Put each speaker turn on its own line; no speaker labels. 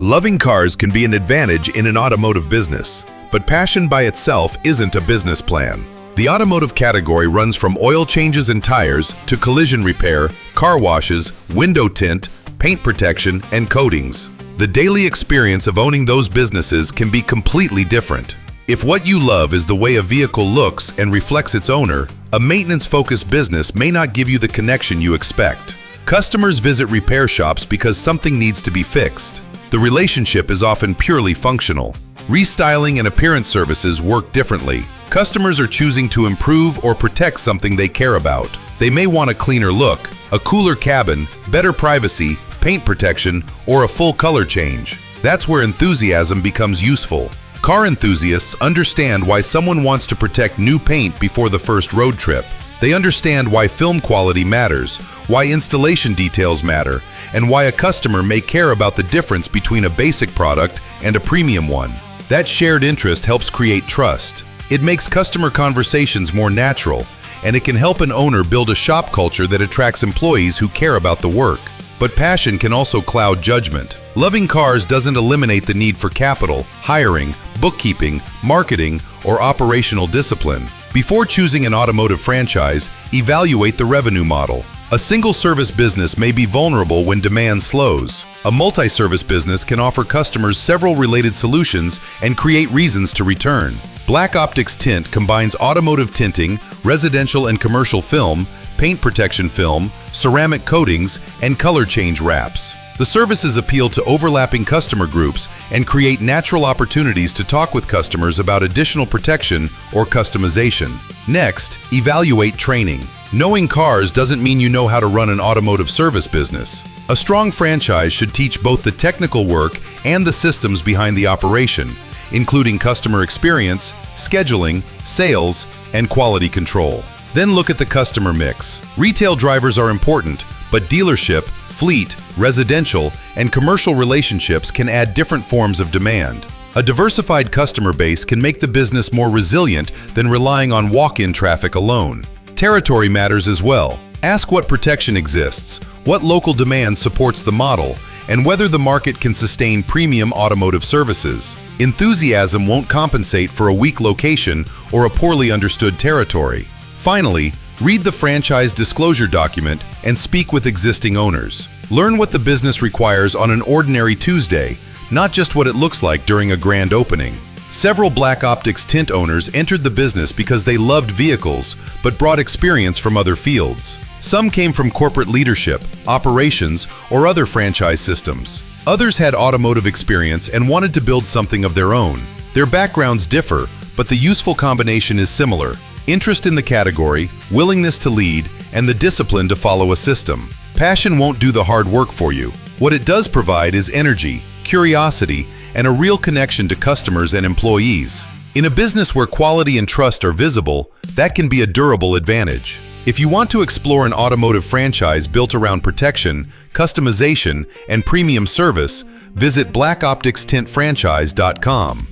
Loving cars can be an advantage in an automotive business, but passion by itself isn't a business plan. The automotive category runs from oil changes and tires to collision repair, car washes, window tint, paint protection, and coatings. The daily experience of owning those businesses can be completely different. If what you love is the way a vehicle looks and reflects its owner, a maintenance-focused business may not give you the connection you expect. Customers visit repair shops because something needs to be fixed. The relationship is often purely functional. Restyling and appearance services work differently. Customers are choosing to improve or protect something they care about. They may want a cleaner look, a cooler cabin, better privacy, paint protection, or a full color change. That's where enthusiasm becomes useful. Car enthusiasts understand why someone wants to protect new paint before the first road trip. They understand why film quality matters, why installation details matter, and why a customer may care about the difference between a basic product and a premium one. That shared interest helps create trust. It makes customer conversations more natural, and it can help an owner build a shop culture that attracts employees who care about the work. But passion can also cloud judgment. Loving cars doesn't eliminate the need for capital, hiring, bookkeeping, marketing, or operational discipline. Before choosing an automotive franchise, evaluate the revenue model. A single-service business may be vulnerable when demand slows. A multi-service business can offer customers several related solutions and create reasons to return. Black Optix Tint combines automotive tinting, residential and commercial film, paint protection film, ceramic coatings, and color change wraps. The services appeal to overlapping customer groups and create natural opportunities to talk with customers about additional protection or customization. Next, evaluate training. Knowing cars doesn't mean you know how to run an automotive service business. A strong franchise should teach both the technical work and the systems behind the operation, including customer experience, scheduling, sales, and quality control. Then look at the customer mix. Retail drivers are important, but dealership, fleet, residential, and commercial relationships can add different forms of demand. A diversified customer base can make the business more resilient than relying on walk-in traffic alone. Territory matters as well. Ask what protection exists, what local demand supports the model, and whether the market can sustain premium automotive services. Enthusiasm won't compensate for a weak location or a poorly understood territory. Finally, read the franchise disclosure document and speak with existing owners. Learn what the business requires on an ordinary Tuesday, not just what it looks like during a grand opening. Several Black Optix Tint owners entered the business because they loved vehicles but brought experience from other fields. Some came from corporate leadership, operations, or other franchise systems. Others had automotive experience and wanted to build something of their own. Their backgrounds differ, but the useful combination is similar: interest in the category, willingness to lead, and the discipline to follow a system. Passion won't do the hard work for you. What it does provide is energy, curiosity, and a real connection to customers and employees. In a business where quality and trust are visible, that can be a durable advantage. If you want to explore an automotive franchise built around protection, customization, and premium service, visit blackoptixtintfranchise.com.